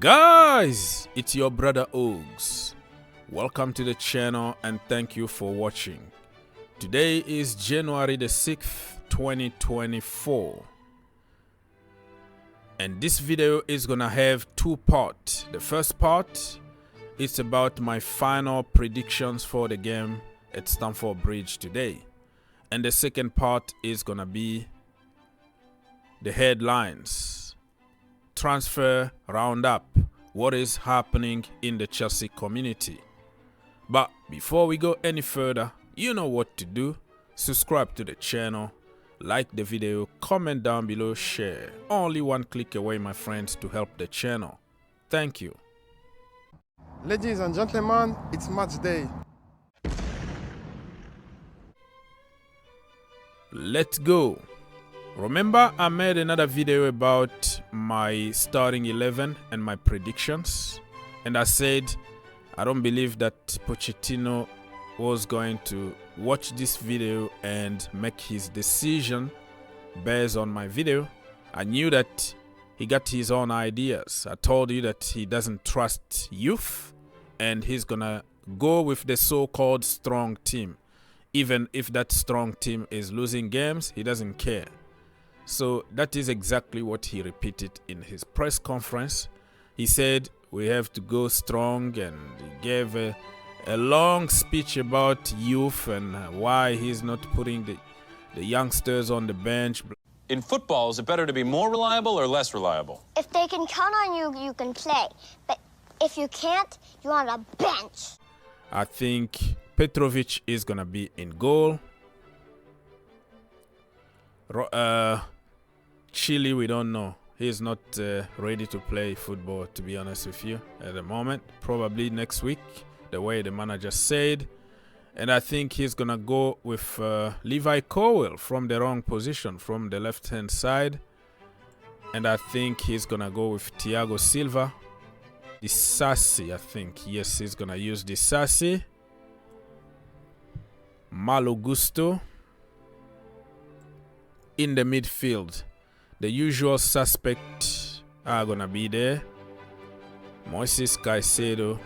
Guys, it's your brother Ogs. Welcome to the channel and thank you for watching. Today is January the 6th, 2024. And this video is gonna have two parts. The first part is about my final predictions for the game at Stamford Bridge today. And the second part is gonna be the headlines, transfer roundup, what is happening in the Chelsea community. But before we go any further, you know what to do. Subscribe to the channel, like the video, comment down below, share. Only one click away, my friends, to help the channel. Thank you. Ladies and gentlemen, it's match day. Let's go. Remember, I made another video about my starting 11 and my predictions, and I said I don't believe that Pochettino was going to watch this video and make his decision based on my video. I knew that he got his own ideas. I told you that he doesn't trust youth and he's gonna go with the so-called strong team. Even if that strong team is losing games, he doesn't care. So that is exactly what he repeated in his press conference. He said we have to go strong, and he gave a long speech about youth and why he's not putting the youngsters on the bench. In football, is it better to be more reliable or less reliable? If they can count on you, you can play. But if you can't, you're on a bench. I think Petrovic is going to be in goal. Chile, we don't know. He's not ready to play football, to be honest with you, at the moment. Probably next week, the way the manager said. And I think he's going to go with Levi Colwill from the wrong position, from the left-hand side. And I think he's going to go with Thiago Silva. Disasi, I think. Yes, he's going to use Disasi. Malo Gusto. In the midfield, the usual suspects are going to be there. Moises Caicedo,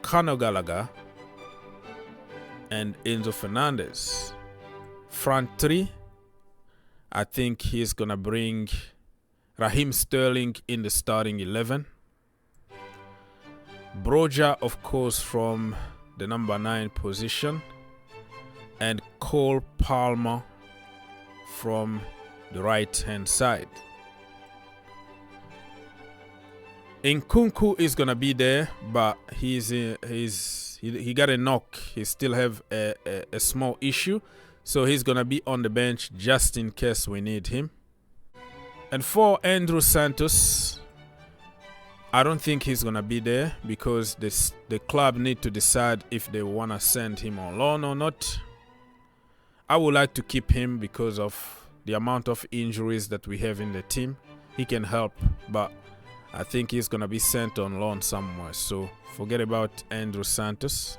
Conor Gallagher, and Enzo Fernandez. Front three, I think he's going to bring Raheem Sterling in the starting 11. Broja, of course, from the number 9 position. And Cole Palmer from the right hand side. Nkunku is gonna be there, but he got a knock. He still have a small issue, so he's gonna be on the bench just in case we need him. And for Andrew Santos, I don't think he's gonna be there because the club need to decide if they wanna send him on loan or not. I would like to keep him because of the amount of injuries that we have in the team. He can help, but I think he's going to be sent on loan somewhere. So forget about Andrew Santos.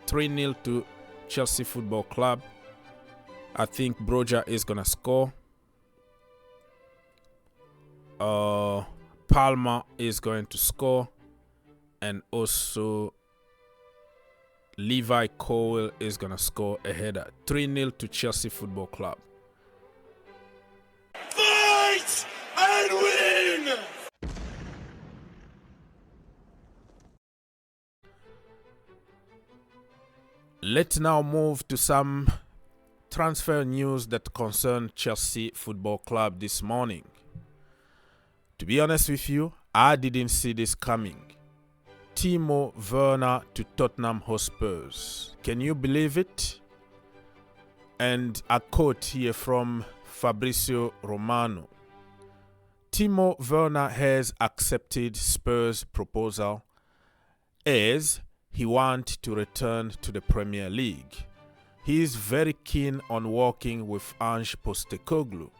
3-0 to Chelsea Football Club. I think Broja is going to score. Palmer is going to score. And also Levi Colwill is going to score a header. 3-0 to Chelsea Football Club. Fight and win! Let's now move to some transfer news that concern Chelsea Football Club this morning. To be honest with you, I didn't see this coming. Timo Werner to Tottenham Hotspurs. Can you believe it? And a quote here from Fabrizio Romano. Timo Werner has accepted Spurs' proposal as he wants to return to the Premier League. He is very keen on working with Ange Postecoglou.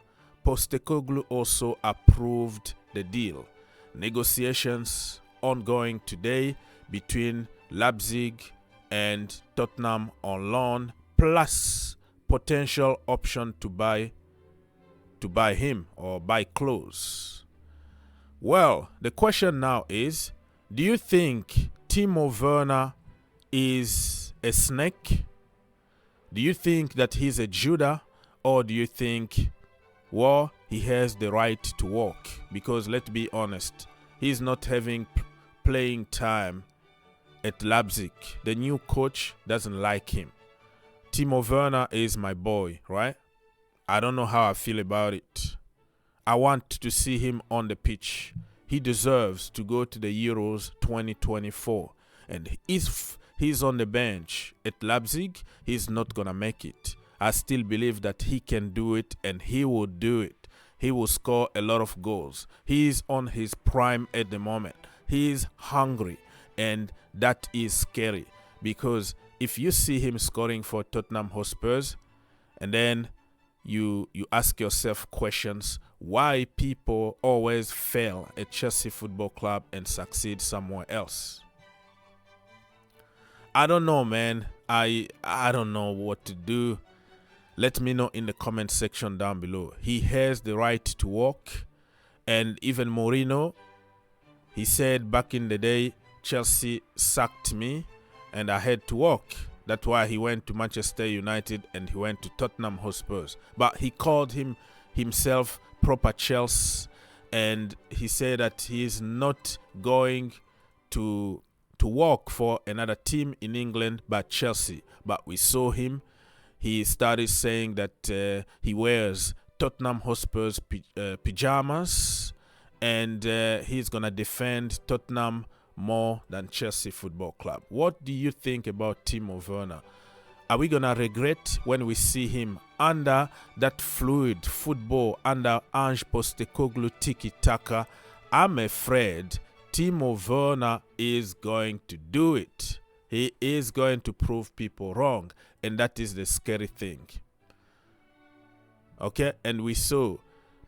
Postecoglou also approved the deal. Negotiations ongoing today between Leipzig and Tottenham on loan, plus potential option to buy him or buy close. Well, the question now is, do you think Timo Werner is a snake? Do you think that he's a Judah? Or do you think, well, he has the right to walk? Because let's be honest, he's not having playing time at Leipzig. The new coach doesn't like him. Timo Werner is my boy, right? I don't know how I feel about it. I want to see him on the pitch. He deserves to go to the Euros 2024. And if he's on the bench at Leipzig, he's not going to make it. I still believe that he can do it, and he will do it. He will score a lot of goals. He is on his prime at the moment. He is hungry, and that is scary. Because if you see him scoring for Tottenham Hotspurs, and then you ask yourself questions, why people always fail at Chelsea Football Club and succeed somewhere else. I don't know, man. I don't know what to do. Let me know in the comment section down below. He has the right to walk. And even Mourinho, he said back in the day, Chelsea sacked me and I had to walk. That's why he went to Manchester United and he went to Tottenham Hotspurs. But he called himself proper Chelsea, and he said that he is not going to work for another team in England but Chelsea. But we saw him. He started saying that he wears Tottenham Hotspur's pajamas, and he's going to defend Tottenham more than Chelsea Football Club. What do you think about Timo Werner? Are we going to regret when we see him under that fluid football, under Ange Postecoglou tiki-taka? I'm afraid Timo Werner is going to do it. He is going to prove people wrong, and that is the scary thing. Okay, and we saw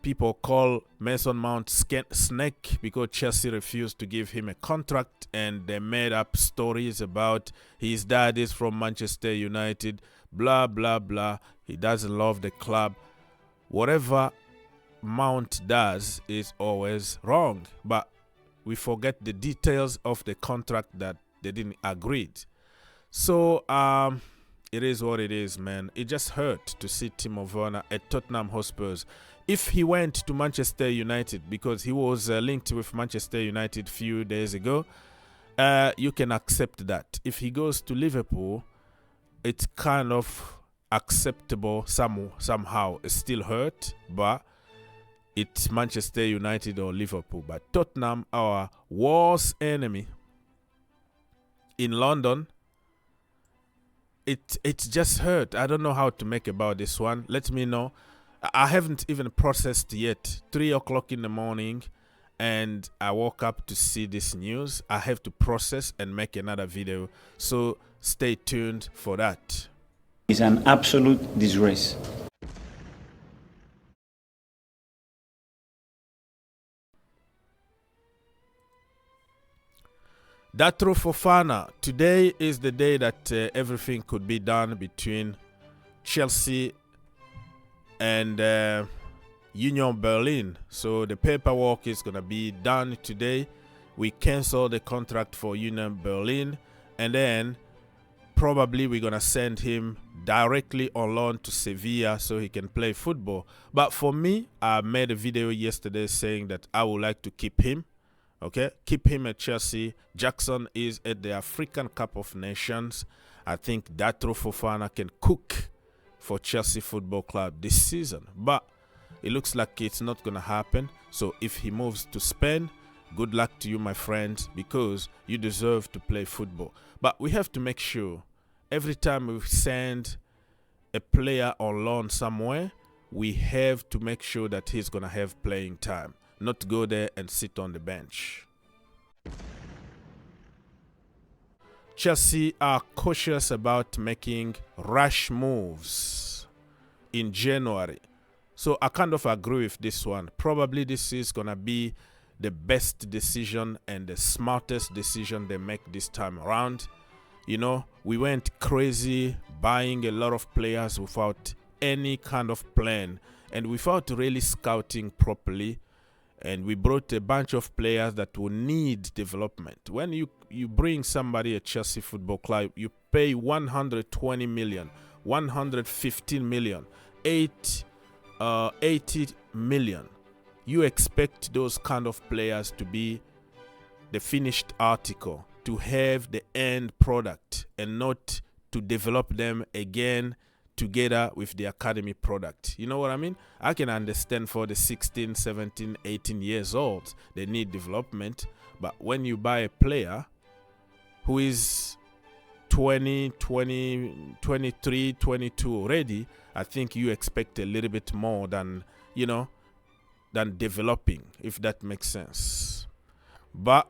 people call Mason Mount snake because Chelsea refused to give him a contract, and they made up stories about his dad is from Manchester United, blah, blah, blah. He doesn't love the club. Whatever Mount does is always wrong, but we forget the details of the contract that they didn't agree. So, it is what it is, man. It just hurt to see Timo Werner at Tottenham Hotspurs. If he went to Manchester United, because he was linked with Manchester United a few days ago, you can accept that. If he goes to Liverpool, it's kind of acceptable somehow. It's still hurt, but it's Manchester United or Liverpool. But Tottenham, our worst enemy in London, it's just hurt. I don't know how to make about this one. Let me know. I haven't even processed yet. 3 o'clock in the morning, and I woke up to see this news. I have to process and make another video. So stay tuned for that. It's an absolute disgrace. Datro Fofana. Today is the day that everything could be done between Chelsea and Union Berlin. So the paperwork is going to be done today. We cancel the contract for Union Berlin, and then probably we're going to send him directly on loan to Sevilla so he can play football. But for me, I made a video yesterday saying that I would like to keep him. Okay, keep him at Chelsea. Jackson is at the African Cup of Nations. I think Datro Fofana can cook for Chelsea Football Club this season. But it looks like it's not going to happen. So if he moves to Spain, good luck to you, my friends, because you deserve to play football. But we have to make sure every time we send a player on loan somewhere, we have to make sure that he's going to have playing time. Not go there and sit on the bench. Chelsea are cautious about making rash moves in January. So I kind of agree with this one. Probably this is going to be the best decision and the smartest decision they make this time around. You know, we went crazy buying a lot of players without any kind of plan and without really scouting properly. And we brought a bunch of players that will need development. When you bring somebody at Chelsea Football Club, you pay 120 million, 115 million, 80 million. You expect those kind of players to be the finished article, to have the end product, and not to develop them again together with the academy product. You know what I mean? I can understand for the 16, 17, 18 years olds, they need development. But when you buy a player who is 20, 23, 22 already, I think you expect a little bit more than, than developing, if that makes sense. But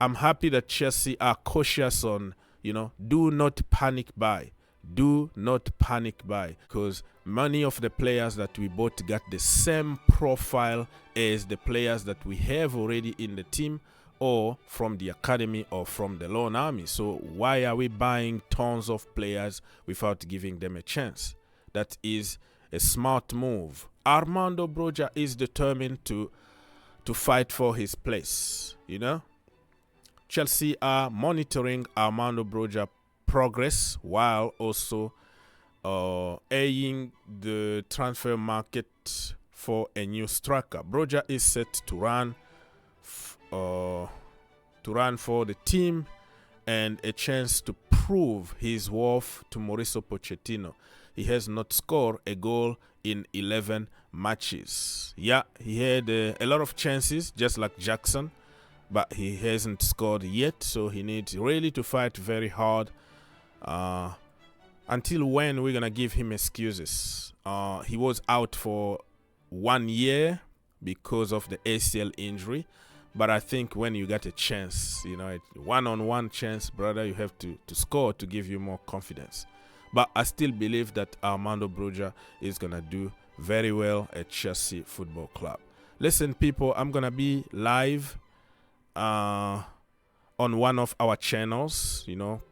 I'm happy that Chelsea are cautious on, do not panic buy. Do not panic buy, because many of the players that we bought got the same profile as the players that we have already in the team, or from the academy, or from the loan army. So why are we buying tons of players without giving them a chance? That is a smart move. Armando Broja is determined to fight for his place. Chelsea are monitoring Armando Broja progress while also eyeing the transfer market for a new striker. Broja is set to run for the team and a chance to prove his worth to Mauricio Pochettino. He has not scored a goal in 11 matches. Yeah, he had a lot of chances, just like Jackson, but he hasn't scored yet, so he needs really to fight very hard. Until when we're gonna give him excuses? He was out for 1 year because of the ACL injury, but I think when you get a chance, a one-on-one chance, brother, you have to score to give you more confidence. But I still believe that Armando Broja is gonna do very well at Chelsea Football Club. Listen, people, I'm gonna be live on one of our channels,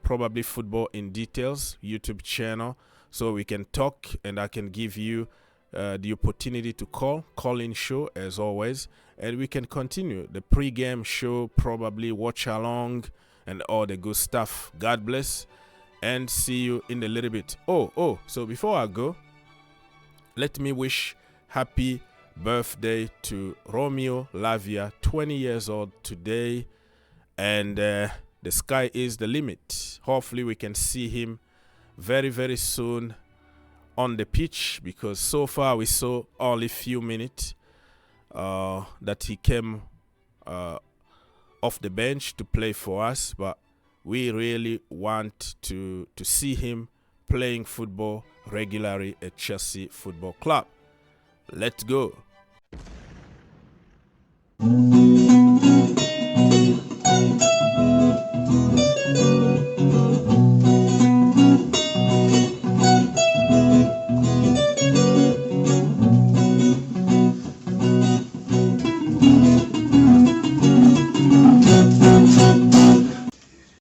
probably Football in Details YouTube channel, so we can talk and I can give you the opportunity to call-in show as always, and we can continue the pre-game show, probably watch along and all the good stuff. God bless and see you in a little bit. So before I go, let me wish happy birthday to Romeo Lavia, 20 years old today. And the sky is the limit. Hopefully we can see him very, very soon on the pitch, because so far we saw only few minutes that he came off the bench to play for us. But we really want to see him playing football regularly at Chelsea Football Club. Let's go.